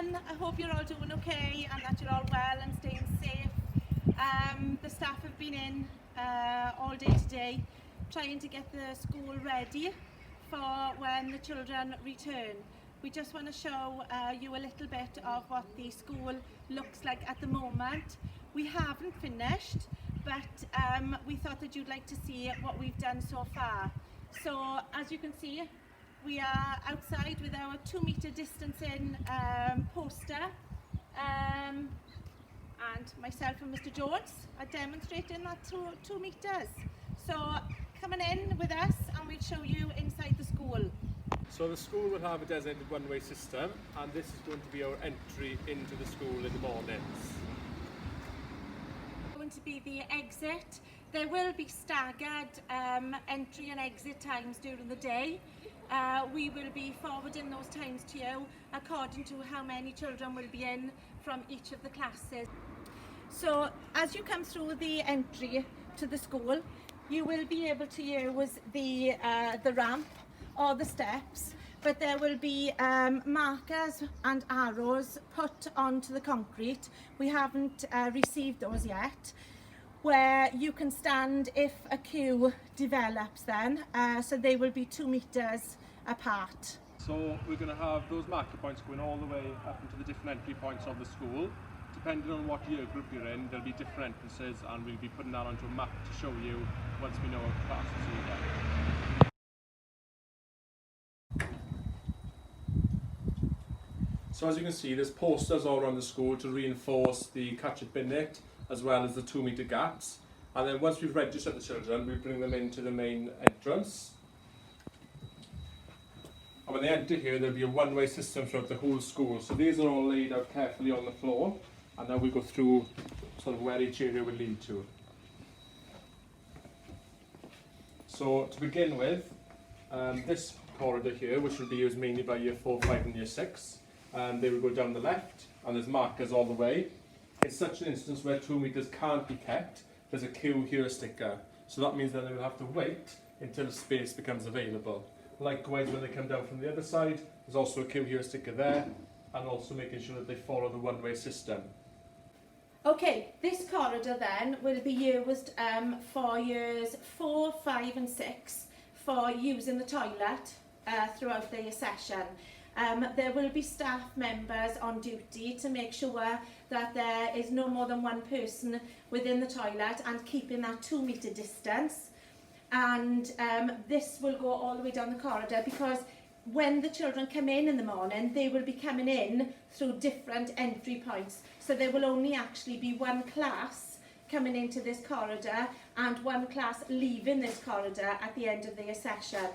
everyone. I hope you're all doing okay and that you're all well and staying safe. The staff have been in all day today trying to get the school ready for when the children return. We just want to show you a little bit of what the school looks like at the moment. We haven't finished, but we thought that you'd like to see what we've done so far. So as you can see, we are outside with our 2 metre distancing poster, and myself and Mr. Jones are demonstrating that 2 metres. So coming in with us and we'll show you inside the school. So the school will have a designated one-way system, and this is going to be our entry into the school in the mornings. Going to be the exit. There will be staggered entry and exit times during the day. We will be forwarding those times to you according to how many children will be in from each of the classes. So as you come through the entry to the school, you will be able to use the ramp or the steps, but there will be markers and arrows put onto the concrete. We haven't received those yet, where you can stand if a queue develops then, so they will be 2 metres apart. So we're going to have those marker points going all the way up into the different entry points of the school. Depending on what year group you're in, there'll be different entrances, and we'll be putting that onto a map to show you once we know what classes you're in. So as you can see, there's posters all around the school to reinforce the catch it bin it, as well as the 2 metre gaps. And then once we've registered the children, we bring them into the main entrance. And when they enter here, there'll be a one-way system throughout the whole school. So these are all laid out carefully on the floor, and then we go through sort of where each area will lead to. So to begin with, this corridor here, which will be used mainly by year 4, 5 and year 6, they will go down the left, and there's markers all the way. In such an instance where 2 metres can't be kept, there's a queue here sticker. So that means that they will have to wait until space becomes available. Likewise, when they come down from the other side, there's also a queue here sticker there, and also making sure that they follow the one-way system. Okay, this corridor then will be used for years 4, 5 and 6 for using the toilet throughout their session. There will be staff members on duty to make sure that there is no more than one person within the toilet and keeping that 2 metre distance. And this will go all the way down the corridor, because when the children come in the morning, they will be coming in through different entry points. So there will only actually be one class coming into this corridor and one class leaving this corridor at the end of their session.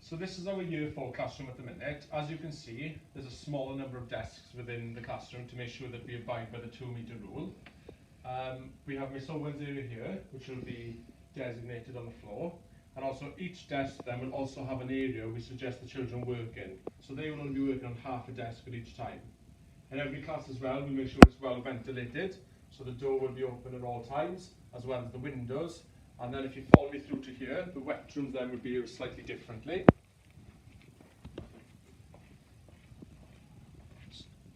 So this is our year 4 classroom at the minute. As you can see, there's a smaller number of desks within the classroom to make sure that we abide by the 2 metre rule. We have Miss Owen's area here, which will be designated on the floor. And also each desk then will also have an area we suggest the children work in. So they will only be working on half a desk at each time. In every class as well, we make sure it's well ventilated. So the door will be open at all times, as well as the windows. And then if you follow me through to here, the wet rooms then would be used slightly differently.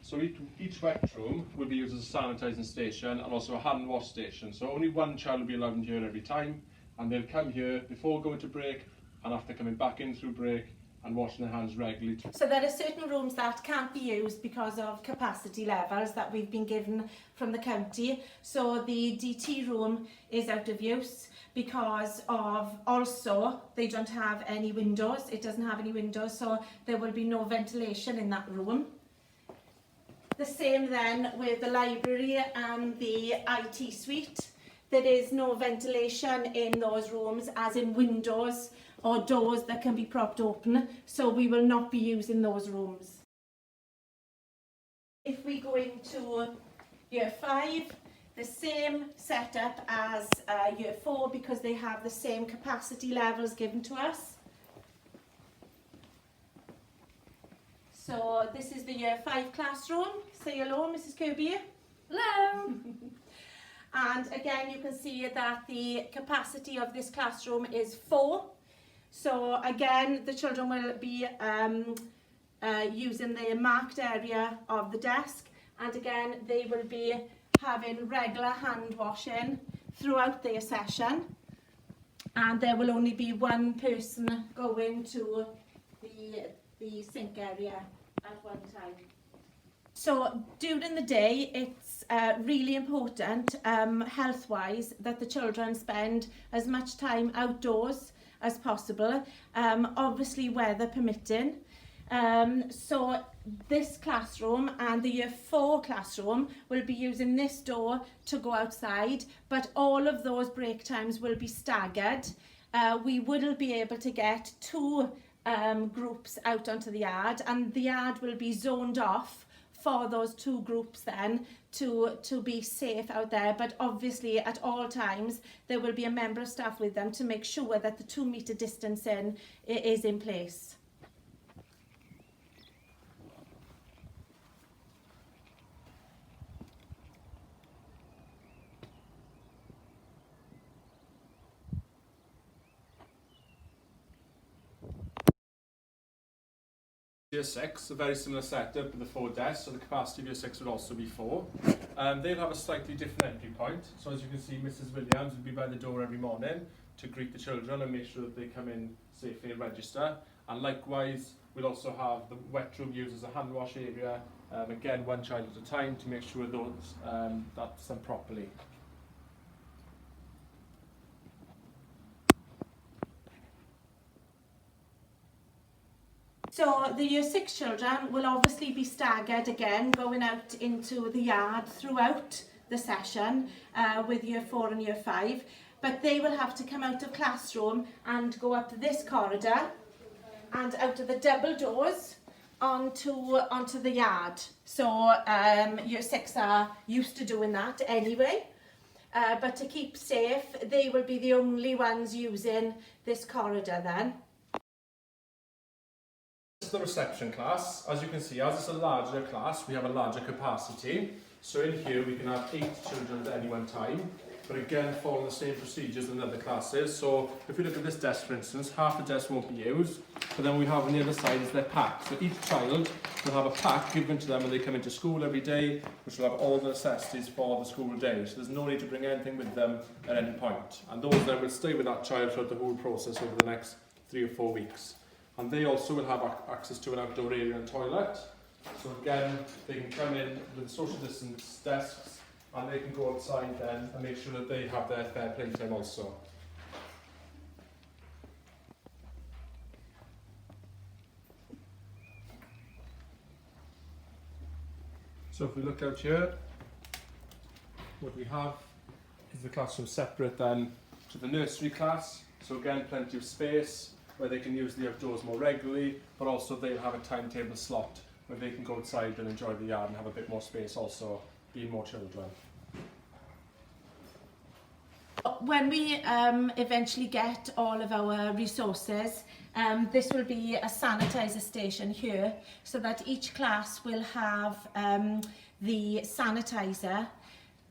So each wet room will be used as a sanitising station and also a hand wash station. So only one child will be allowed in here every time, and they'll come here before going to break and after coming back in through break and washing their hands regularly. So there are certain rooms that can't be used because of capacity levels that we've been given from the county. So the DT room is out of use because of also they don't have any windows. It doesn't have any windows, so there will be no ventilation in that room. The same then with the library and the IT suite. There is no ventilation in those rooms, as in windows or doors that can be propped open, so we will not be using those rooms. If we go into year 5, the same setup as year 4, because they have the same capacity levels given to us. So this is the year 5 classroom. Say hello, Mrs. Kirby. Hello. And again, you can see that the capacity of this classroom is 4. So again, the children will be using their marked area of the desk, and again they will be having regular hand washing throughout their session, and there will only be one person going to the sink area at one time. So during the day it's really important health-wise that the children spend as much time outdoors as possible, obviously weather permitting. So this classroom and the Year 4 classroom will be using this door to go outside, but all of those break times will be staggered. We will be able to get 2 groups out onto the yard, and the yard will be zoned off for those 2 groups then to be safe out there, but obviously at all times there will be a member of staff with them to make sure that the 2 metre distancing is in place. Year 6, a very similar setup with the 4 desks, so the capacity of Year 6 would also be 4. They'll have a slightly different entry point, so as you can see Mrs Williams will be by the door every morning to greet the children and make sure that they come in safely and register, and likewise we'll also have the wet room used as a hand wash area, again 1 child at a time to make sure that's done properly. So the Year 6 children will obviously be staggered again, going out into the yard throughout the session with Year 4 and Year 5, but they will have to come out of classroom and go up this corridor and out of the double doors onto the yard. So Year 6 are used to doing that anyway, but to keep safe they will be the only ones using this corridor then. The reception class, as you can see, as it's a larger class, we have a larger capacity. So in here we can have 8 children at any one time, but again following the same procedures in other classes. So if we look at this desk for instance, half the desk won't be used, but then we have on the other side is their pack. So each child will have a pack given to them when they come into school every day, which will have all the necessities for the school day. So there's no need to bring anything with them at any point. And those then will stay with that child throughout the whole process over the next 3 or 4 weeks. And they also will have access to an outdoor area and toilet. So again, they can come in with social distance desks and they can go outside then and make sure that they have their fair play time also. So if we look out here, what we have is the classroom separate then to the nursery class. So again, plenty of space where they can use the outdoors more regularly, but also they'll have a timetable slot where they can go outside and enjoy the yard and have a bit more space also, being more children. When we eventually get all of our resources, this will be a sanitizer station here, so that each class will have the sanitizer.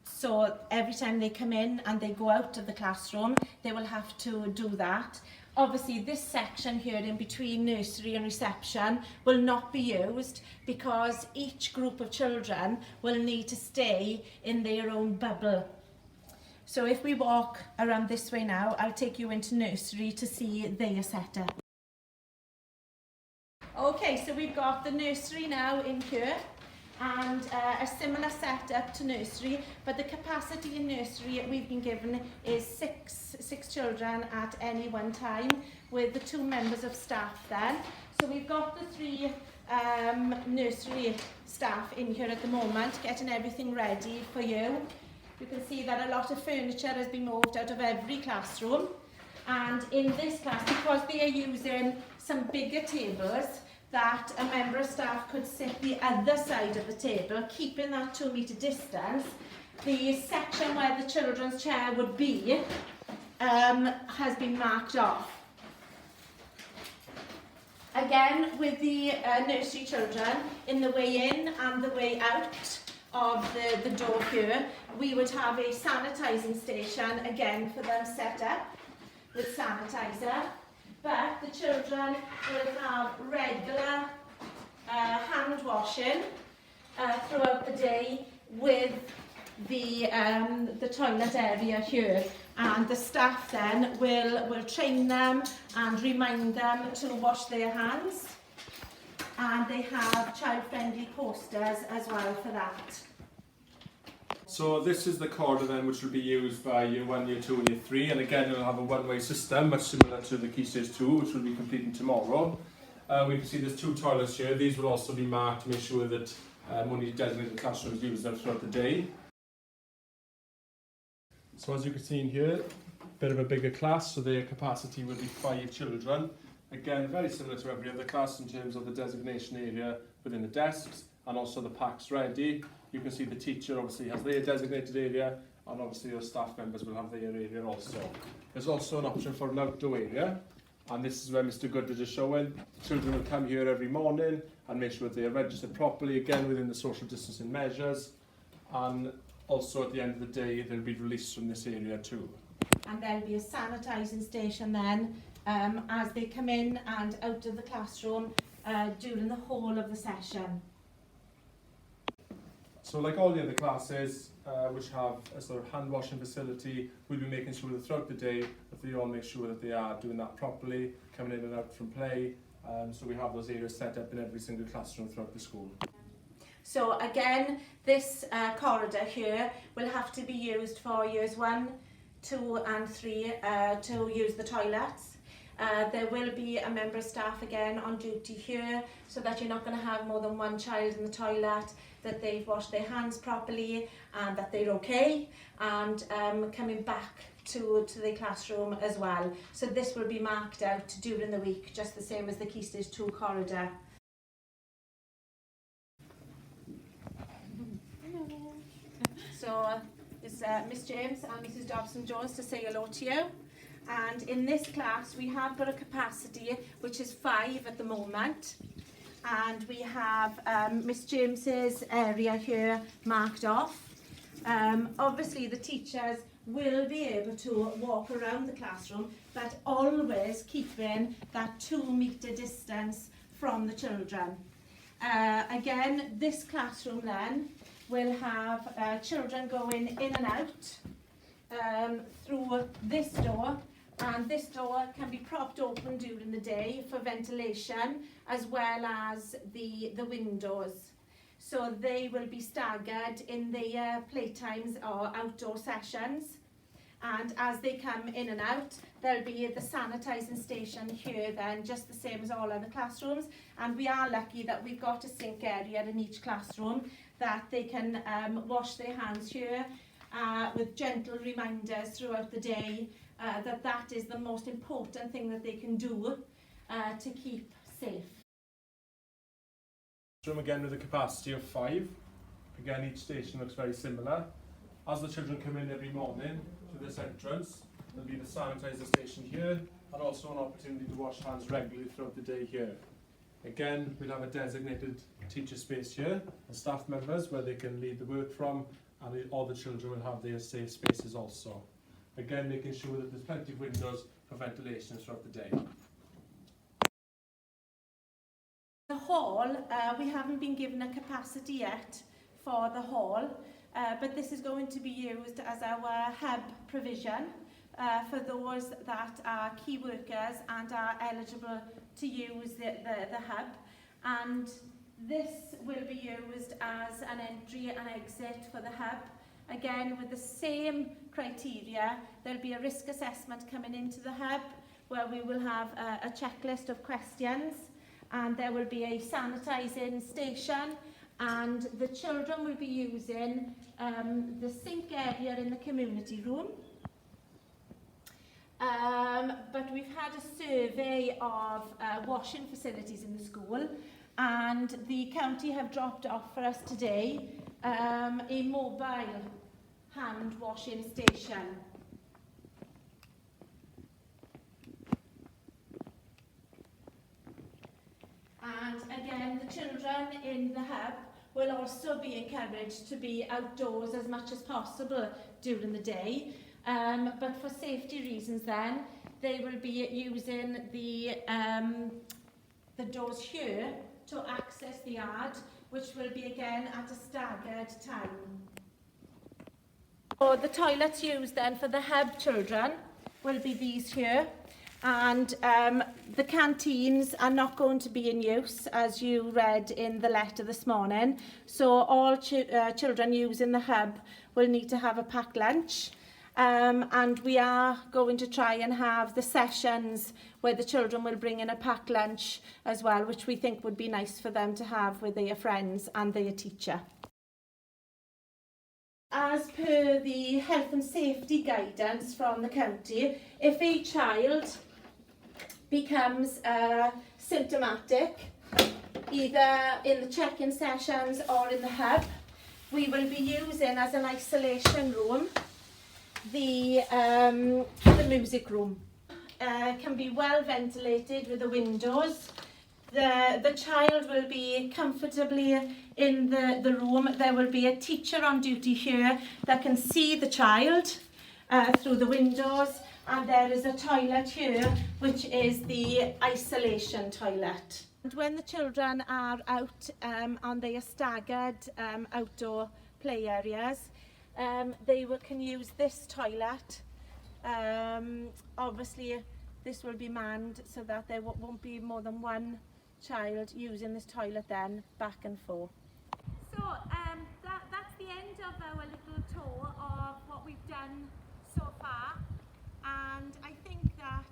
So every time they come in and they go out of the classroom, they will have to do that. Obviously this section here in between nursery and reception will not be used because each group of children will need to stay in their own bubble. So if we walk around this way now, I'll take you into nursery to see their setup. Okay, so we've got the nursery now in here, and a similar setup to nursery, but the capacity in nursery we've been given is six children at any one time, with the 2 members of staff then. So we've got the 3 nursery staff in here at the moment, getting everything ready for you. You can see that a lot of furniture has been moved out of every classroom, and in this class, because they are using some bigger tables, that a member of staff could sit the other side of the table, keeping that 2 metre distance. The section where the children's chair would be has been marked off. Again, with the nursery children, in the way in and the way out of the door here, we would have a sanitising station again for them set up with sanitizer. But the children will have regular hand washing throughout the day with the toilet area here, and the staff then will train them and remind them to wash their hands, and they have child-friendly posters as well for that. So this is the corridor then, which will be used by year 1, year 2 and year 3, and again it'll have a one-way system much similar to the Key Stage 2, which will be completing tomorrow. We can see there's 2 toilets here. These will also be marked to make sure that only designated classrooms use them throughout the day. So as you can see in here, a bit of a bigger class, so their capacity will be 5 children. Again, very similar to every other class in terms of the designation area within the desks and also the packs ready. You can see the teacher obviously has their designated area, and obviously your staff members will have their area also. There's also an option for an outdoor area, and this is where Mr Goodridge is showing. Children will come here every morning and make sure that they are registered properly, again within the social distancing measures, and also at the end of the day they'll be released from this area too. And there'll be a sanitising station then as they come in and out of the classroom during the whole of the session. So like all the other classes which have a sort of hand washing facility, we'll be making sure that throughout the day that they all make sure that they are doing that properly, coming in and out from play. So we have those areas set up in every single classroom throughout the school. So again, this corridor here will have to be used for years 1, 2 and 3 to use the toilets. There will be a member of staff again on duty here, so that you're not going to have more than 1 child in the toilet, that they've washed their hands properly and that they're okay, and coming back to the classroom as well. So this will be marked out during the week, just the same as the Key Stage 2 corridor. So it's Miss James and Mrs Dobson-Jones to say hello to you. And in this class we have got a capacity which is 5 at the moment, and we have Miss James's area here marked off. Obviously the teachers will be able to walk around the classroom, but always keeping that 2-metre distance from the children. Again, this classroom then will have children going in and out through this door, and this door can be propped open during the day for ventilation, as well as the windows. So they will be staggered in their playtimes or outdoor sessions, and as they come in and out, there'll be the sanitising station here then, just the same as all other classrooms. And we are lucky that we've got a sink area in each classroom that they can wash their hands here with gentle reminders throughout the day that is the most important thing that they can do to keep safe. Room again with a capacity of 5. Again, each station looks very similar. As the children come in every morning to this entrance, there'll be the sanitizer station here, and also an opportunity to wash hands regularly throughout the day here. Again, we'll have a designated teacher space here and staff members where they can lead the work from, and all the children will have their safe spaces also. Again, making sure that there's plenty of windows for ventilation throughout the day. The hall, we haven't been given a capacity yet for the hall, but this is going to be used as our hub provision for those that are key workers and are eligible to use the hub. And this will be used as an entry and exit for the hub. Again, with the same criteria, there'll be a risk assessment coming into the hub where we will have a checklist of questions, and there will be a sanitising station, and the children will be using the sink area in the community room. But we've had a survey of washing facilities in the school, and the county have dropped off for us today a mobile hand washing station. And again, the children in the hub will also be encouraged to be outdoors as much as possible during the day. But for safety reasons then, they will be using the doors here to access the yard, which will be again at a staggered time. So the toilets used then for the hub children will be these here, and the canteens are not going to be in use, as you read in the letter this morning. So all children using the hub will need to have a packed lunch. And we are going to try and have the sessions where the children will bring in a packed lunch as well, which we think would be nice for them to have with their friends and their teacher. As per the health and safety guidance from the county, if a child becomes symptomatic, either in the check-in sessions or in the hub, we will be using as an isolation room the music room. Can be well ventilated with the windows. The child will be comfortably in the room. There will be a teacher on duty here that can see the child through the windows, and there is a toilet here which is the isolation toilet. And when the children are out on their staggered outdoor play areas, they can use this toilet. Obviously this will be manned so that there won't be more than one child using this toilet then back and forth. So that's the end of our little tour of what we've done so far, and I think that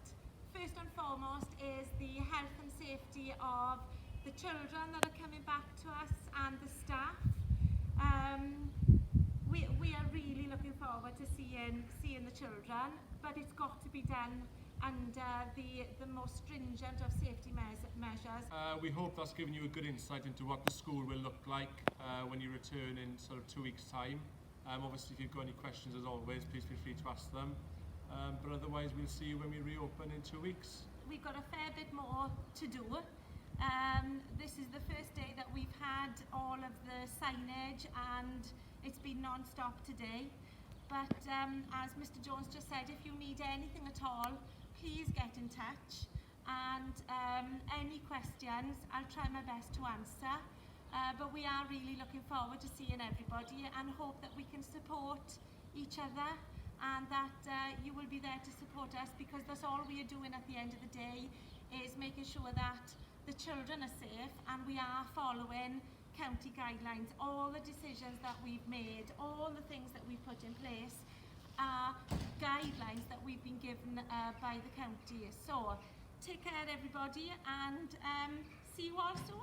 first and foremost is the health and safety of the children that are coming back to us and the staff. We are really looking forward to seeing the children, but it's got to be done under the most stringent of safety measures. We hope that's given you a good insight into what the school will look like when you return in sort of 2 weeks' time. Obviously, if you've got any questions, as always, please feel free to ask them. But otherwise, we'll see you when we reopen in 2 weeks. We've got a fair bit more to do. This is the first day that we've had all of the signage, and it's been non-stop today. But as Mr. Jones just said, if you need anything at all, please get in touch, and any questions I'll try my best to answer. But we are really looking forward to seeing everybody, and hope that we can support each other, and that you will be there to support us, because that's all we are doing at the end of the day, is making sure that the children are safe, and we are following county guidelines. All the decisions that we've made, all the things that we've put in place are guidelines that we've been given by the county. So take care everybody, and see you all soon.